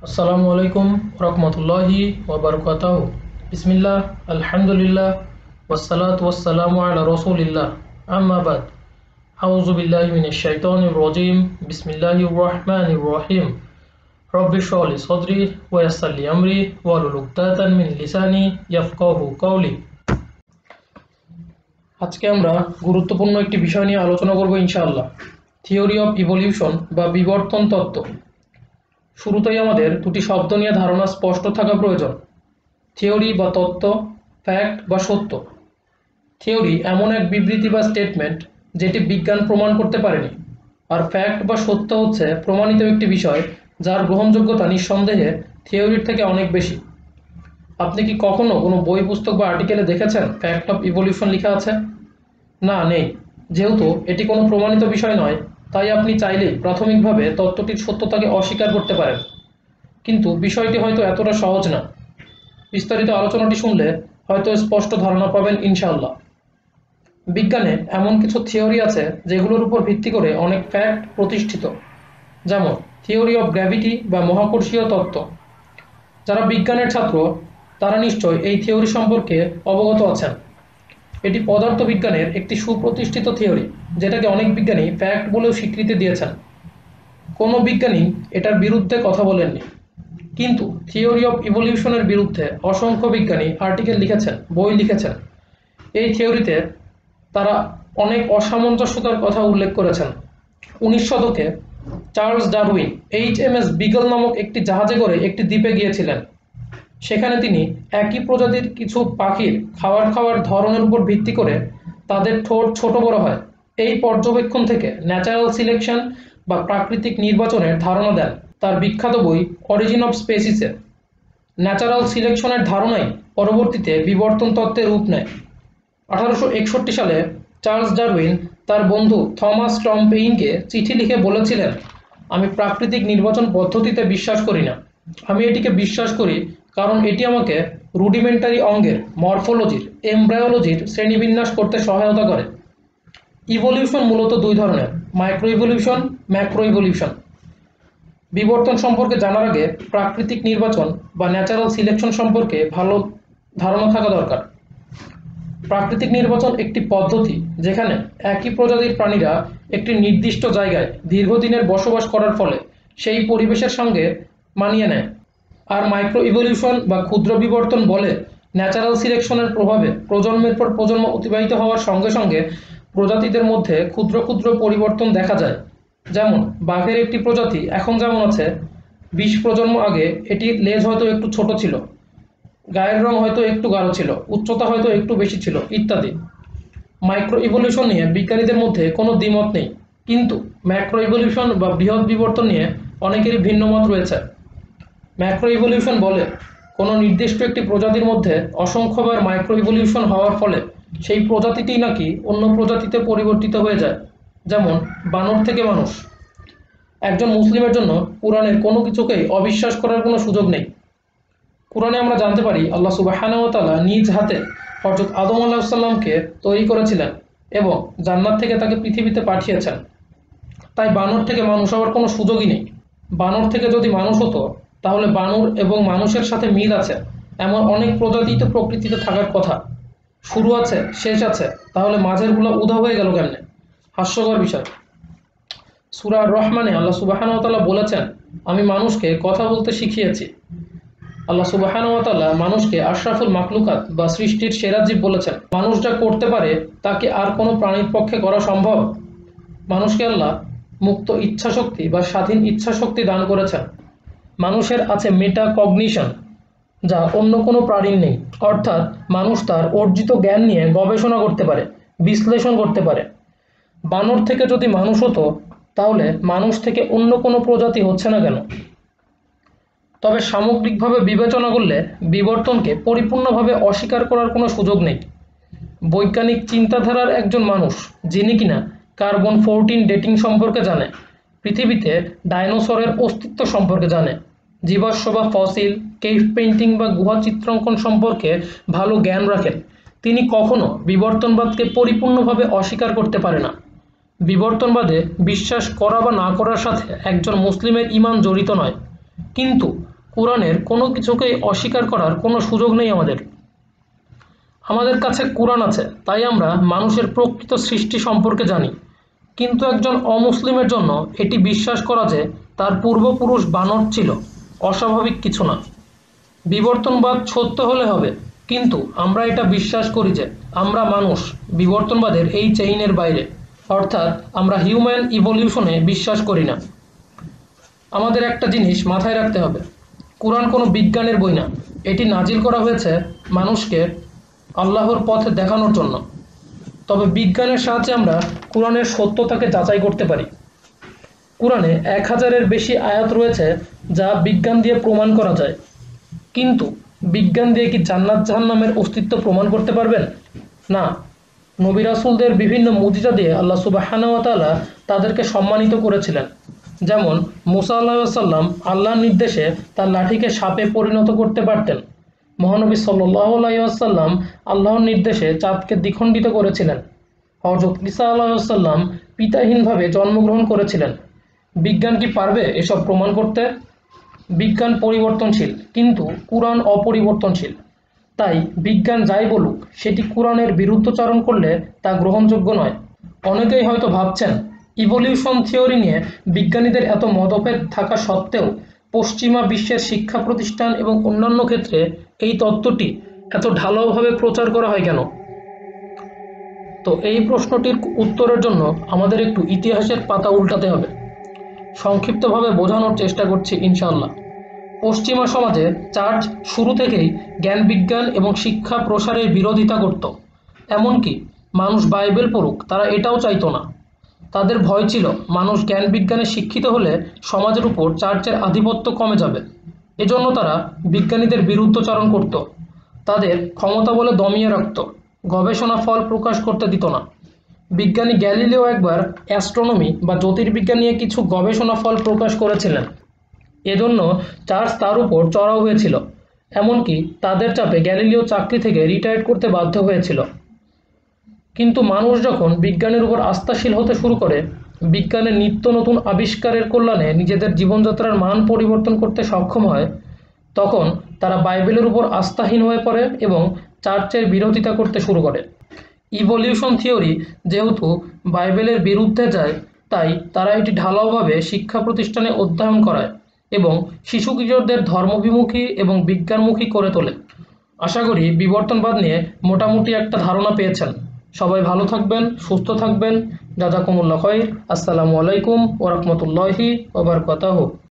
আসসালামু আলাইকুম রহমতুল্লাহি ওয়াবারকাতুহু। বিসমিল্লাহ, আলহামদুলিল্লাহ, ওয়াসসালাতু ওয়াসসালামু আলা রাসূলিল্লাহ, আম্মা বাদ। আউযু বিল্লাহি মিনাশ শাইতানির রাজীম। বিসমিল্লাহির রহমানির রহিম। রব্বি ইশরাহ লি সাদরি ওয়া ইয়াসসির লি আমরি ওয়াহলুল উকদাতাম মিন লিসানি ইয়াফকাহু কওলি। আজকে আমরা গুরুত্বপূর্ণ একটি বিষয় নিয়ে আলোচনা করব ইনশাআল্লাহ, থিওরি অফ ইভলিউশন বা বিবর্তন তত্ত্ব। শুরুতেই আমাদের দুটি শব্দ নিয়ে ধারণা স্পষ্ট থাকা প্রয়োজন: থিওরি বা তত্ত্ব, ফ্যাক্ট বা সত্য। থিওরি এমন এক বিবৃতি বা স্টেটমেন্ট যেটি বিজ্ঞান প্রমাণ করতে পারেনি, আর ফ্যাক্ট বা সত্য হচ্ছে প্রমাণিত একটি বিষয় যার গ্রহণযোগ্যতা নিঃসন্দেহে থিওরির থেকে অনেক বেশি। আপনি কি কখনো কোনো বই, পুস্তক বা আর্টিকেলে দেখেছেন ফ্যাক্ট অফ ইভলিউশন লেখা আছে? না, নেই। যেহেতু এটি কোনো প্রমাণিত বিষয় নয়, তাই আপনি চাইলেই প্রাথমিকভাবে তত্ত্বটির সত্যতাকে অস্বীকার করতে পারেন। কিন্তু বিষয়টি হয়তো এতটা সহজ না। বিস্তারিত আলোচনাটি শুনলে হয়তো স্পষ্ট ধারণা পাবেন ইনশাআল্লাহ। বিজ্ঞানে এমন কিছু থিওরি আছে যেগুলোর উপর ভিত্তি করে অনেক ফ্যাক্ট প্রতিষ্ঠিত, যেমন থিওরি অফ গ্র্যাভিটি বা মহাকর্ষীয় তত্ত্ব। যারা বিজ্ঞানের ছাত্র তারা নিশ্চয় এই থিওরি সম্পর্কে অবগত আছেন। এটি পদার্থবিজ্ঞানের একটি সুপ্রতিষ্ঠিত থিওরি, যেটাকে অনেক বিজ্ঞানী ফ্যাক্ট বলেও স্বীকৃতি দিয়েছেন। কোনো বিজ্ঞানী এটার বিরুদ্ধে কথা বলেননি। কিন্তু থিওরি অফ ইভলিউশনের বিরুদ্ধে অসংখ্য বিজ্ঞানী আর্টিকেল লিখেছেন, বই লিখেছেন। এই থিওরিতে তারা অনেক অসামঞ্জস্যতার কথা উল্লেখ করেছেন। 19 শতকে চার্লস ডারউইন HMS বিগল নামক একটি জাহাজে করে একটি দ্বীপে গিয়েছিলেন। সেখানে তিনি একই প্রজাতির কিছু পাখির খাওয়ার ধরনের উপর ভিত্তি করে তাদের ঠোঁট ছোট বড় হয়, এই পর্যবেক্ষণ থেকে ন্যাচারাল সিলেকশন বা প্রাকৃতিক নির্বাচনের ধারণা দেন তার বিখ্যাত বই অরিজিন অফ স্পেসিসে। ন্যাচারাল সিলেকশনের ধারণাই পরবর্তীতে বিবর্তন তত্ত্বের রূপ নেয়। 1861 সালে চার্লস ডারউইন তার বন্ধু থমাস ট্রম্পেইনকে চিঠি লিখে বলেছিলেন, আমি প্রাকৃতিক নির্বাচন পদ্ধতিতে বিশ্বাস করি না। আমি এটিকে বিশ্বাস করি কারণ এটি আমাকে রুডিমেন্টারি অঙ্গের মরফোলজির, এমব্রায়োলজির শ্রেণীবিন্যাস করতে সহায়তা করে। ইভলিউশন মূলত দুই ধরনের: মাইক্রো ইভলিউশন, ম্যাক্রো ইভলিউশন। বিবর্তন সম্পর্কে জানার আগে প্রাকৃতিক নির্বাচন বা ন্যাচারাল সিলেকশন সম্পর্কে ভালো ধারণা থাকা দরকার। প্রাকৃতিক নির্বাচন একটি পদ্ধতি যেখানে একই প্রজাতির প্রাণীরা একটি নির্দিষ্ট জায়গায় দীর্ঘদিনের বসবাস করার ফলে সেই পরিবেশের সঙ্গে মানিয়ে নেয়। আর মাইক্রো ইভলিউশন বা ক্ষুদ্র বিবর্তন বলে ন্যাচারাল সিলেকশনের প্রভাবে প্রজন্মের পর প্রজন্ম অতিবাহিত হওয়ার সঙ্গে সঙ্গে প্রজাতিদের মধ্যে ক্ষুদ্র ক্ষুদ্র পরিবর্তন দেখা যায়। যেমন বাঘের একটি প্রজাতি এখন যেমন আছে, 20 প্রজন্ম আগে এটির লেজ হয়তো একটু ছোট ছিল, গায়ের রং হয়তো একটু গাঢ় ছিল, উচ্চতা হয়তো একটু বেশি ছিল, ইত্যাদি। মাইক্রো ইভলিউশন নিয়ে বিজ্ঞানীদের মধ্যে কোনো দ্বিমত নেই, কিন্তু ম্যাক্রো ইভলিউশন বা বৃহৎ বিবর্তন নিয়ে অনেকেরই ভিন্ন মত রয়েছে। ম্যাক্রো ইভলিউশন বলে কোনো নির্দিষ্ট একটি প্রজাতির মধ্যে অসংখ্যবার মাইক্রো ইভলিউশন হওয়ার ফলে সেই প্রজাতিটি নাকি অন্য প্রজাতিতে পরিবর্তিত হয়ে যায়, যেমন বানর থেকে মানুষ। একজন মুসলিমের জন্য কোরআনের কোনো কিছুকেই অবিশ্বাস করার কোনো সুযোগ নেই। কোরআনে আমরা জানতে পারি আল্লাহ সুবহানাহু ওয়া তাআলা নিজ হাতে হযরত আদম আলাইহিস সালামকে তৈরি করেছিলেন এবং জান্নাত থেকে তাকে পৃথিবীতে পাঠিয়েছেন। তাই বানর থেকে মানুষ হওয়ার কোনো সুযোগই নেই। বানর থেকে যদি মানুষ হতো তাহলে বানর এবং মানুষের সাথে মিল আছে এমন অনেক প্রজাতি তো প্রকৃতিতে থাকার কথা। শুরু আছে, শেষ আছে, তাহলে মাঝেরগুলো উধাও হয়ে গেল কেমনে? হাস্যকর বিষয়। সূরা আর-রহমানে আল্লাহ সুবহানাহু ওয়া তাআলা বলেছেন, আমি মানুষকে কথা বলতে শিখিয়েছি। আল্লাহ সুবহানাহু ওয়া তাআলা মানুষকে আশরাফুল মাখলুকাত বা সৃষ্টির সেরা জীব বলেছেন। মানুষ যা করতে পারে তাকে আর কোনো প্রাণীর পক্ষে করা সম্ভব? মানুষকে আল্লাহ মুক্ত ইচ্ছাশক্তি বা স্বাধীন ইচ্ছাশক্তি দান করেছেন। মানুষের আছে মেটা কগনিশন, যা অন্য কোনো প্রাণীর নেই। অর্থাৎ মানুষ তার অর্জিত জ্ঞান নিয়ে গবেষণা করতে পারে, বিশ্লেষণ করতে পারে। বানর থেকে যদি মানুষ হতো তাহলে মানুষ থেকে অন্য কোনো প্রজাতি হচ্ছে না কেন? তবে সামগ্রিকভাবে বিবেচনা করলে বিবর্তনকে পরিপূর্ণভাবে অস্বীকার করার কোনো সুযোগ নেই। বৈজ্ঞানিক চিন্তাধারার একজন মানুষ যিনি কিনা কার্বন 14 ডেটিং সম্পর্কে জানে, পৃথিবীতে ডাইনোসরের অস্তিত্ব সম্পর্কে জানে, জীবাশ্ম বা ফসিল, কেভ পেইন্টিং বা গুহা চিত্রাঙ্কন সম্পর্কে ভালো জ্ঞান রাখেন, তিনি কখনো বিবর্তনবাদকে পরিপূর্ণভাবে অস্বীকার করতে পারে না। বিবর্তনবাদে বিশ্বাস করা বা না করার সাথে একজন মুসলিমের ঈমান জড়িত নয়, কিন্তু কোরআনের কোনো কিছুকেই অস্বীকার করার কোনো সুযোগ নেই আমাদের। আমাদের কাছে কোরআন আছে, তাই আমরা মানুষের প্রকৃত সৃষ্টি সম্পর্কে জানি। কিন্তু একজন অমুসলিমের জন্য এটি বিশ্বাস করা যে তার পূর্বপুরুষ বানর ছিল অস্বাভাবিক কিছু না। বিবর্তনবাদ সত্য হলে হবে, কিন্তু আমরা এটা বিশ্বাস করি যে আমরা মানুষ বিবর্তনবাদের এই চেইনের বাইরে, অর্থাৎ আমরা হিউম্যান ইভলিউশনে বিশ্বাস করি না। আমাদের একটা জিনিস মাথায় রাখতে হবে, কোরআন কোনো বিজ্ঞানের বই না। এটি নাজিল করা হয়েছে মানুষকে আল্লাহর পথ দেখানোর জন্য। তবে বিজ্ঞানের সাহায্যে আমরা কোরআনের সত্যতাকে যাচাই করতে পারি। কোরআনে 1000-এর বেশি আয়াত রয়েছে যা বিজ্ঞান দিয়ে প্রমাণ করা যায়। কিন্তু বিজ্ঞান দিয়ে কি জান্নাত জাহান্নামের অস্তিত্ব প্রমাণ করতে পারবেন? না। নবী রাসূলদের বিভিন্ন মুজিজা দিয়ে আল্লাহ সুবহানাহু ওয়া তাআলা তাদেরকে সম্মানিত করেছিলেন। যেমন মুসা আলাইহিস সালাম আল্লাহর নির্দেশে তার লাঠিকে সাপে পরিণত করতে পারতেন। মহানবী সাল্লাল্লাহু আলাইহি ওয়াসাল্লাম আল্লাহর নির্দেশে চাঁদকে দ্বিখণ্ডিত করেছিলেন। হযরত ঈসা আলাইহিস সালাম পিতাহীনভাবে জন্মগ্রহণ করেছিলেন। বিজ্ঞান কি পারবে এসব প্রমাণ করতে? বিজ্ঞান পরিবর্তনশীল, কিন্তু কোরআন অপরিবর্তনশীল। তাই বিজ্ঞান যাই বলুক, সেটি কোরআনের বিরুদ্ধচারণ করলে তা গ্রহণযোগ্য নয়। অনেকেই হয়তো ভাবছেন, ইভলিউশন থিওরি নিয়ে বিজ্ঞানীদের এত মতভেদ থাকা সত্ত্বেও পশ্চিমা বিশ্বের শিক্ষা প্রতিষ্ঠান এবং অন্যান্য ক্ষেত্রে এই তত্ত্বটি এত ঢালাওভাবে প্রচার করা হয় কেন? তো এই প্রশ্নটির উত্তরের জন্য আমাদের একটু ইতিহাসের পাতা উল্টাতে হবে। সংক্ষিপ্তভাবে বোঝানোর চেষ্টা করছি ইনশাআল্লাহ। পশ্চিমা সমাজে চার্চ শুরু থেকেই জ্ঞান বিজ্ঞান এবং শিক্ষা প্রসারের বিরোধিতা করত। এমনকি মানুষ বাইবেল পড়ুক, তারা এটাও চাইতো না। তাদের ভয় ছিল মানুষ জ্ঞান বিজ্ঞানে শিক্ষিত হলে সমাজের উপর চার্চের আধিপত্য কমে যাবে। এজন্য তারা বিজ্ঞানীদের বিরুদ্ধচারণ করত, তাদের ক্ষমতা বলে দমিয়ে রাখত, গবেষণা ফল প্রকাশ করতে দিত না। বিজ্ঞানী গ্যালিলিও একবার অ্যাস্ট্রোনমি বা জ্যোতির্বিজ্ঞান নিয়ে কিছু গবেষণা ফল প্রকাশ করেছিলেন। এজন্য চার্চ তার উপর চড়াও হয়েছিল। এমনকি তাদের চাপে গ্যালিলিও চাকরি থেকে রিটায়ার করতে বাধ্য হয়েছিল। কিন্তু মানুষ যখন বিজ্ঞানের উপর আস্থাশীল হতে শুরু করে, বিজ্ঞানের নিত্য নতুন আবিষ্কারের কল্যাণে নিজেদের জীবনযাত্রার মান পরিবর্তন করতে সক্ষম হয়, তখন তারা বাইবেলের উপর আস্থাহীন হয়ে পড়ে এবং চার্চের বিরোধিতা করতে শুরু করে। ইভলিউশন থিওরি যেহেতু বাইবেলের বিরুদ্ধে যায়, তাই তারা এটি ঢালাওভাবে শিক্ষা প্রতিষ্ঠানে অধ্যয়ন করায় এবং শিশু কিশোরদের ধর্মবিমুখী এবং বিজ্ঞানমুখী করে তোলে। আশা করি বিবর্তনবাদ নিয়ে মোটামুটি একটা ধারণা পেয়েছেন। সবাই ভালো থাকবেন, সুস্থ থাকবেন। জাযাকুমুল্লাহ খাইর। আসসালামু আলাইকুম ওয়া রাহমাতুল্লাহি ওয়া বারাকাতুহু।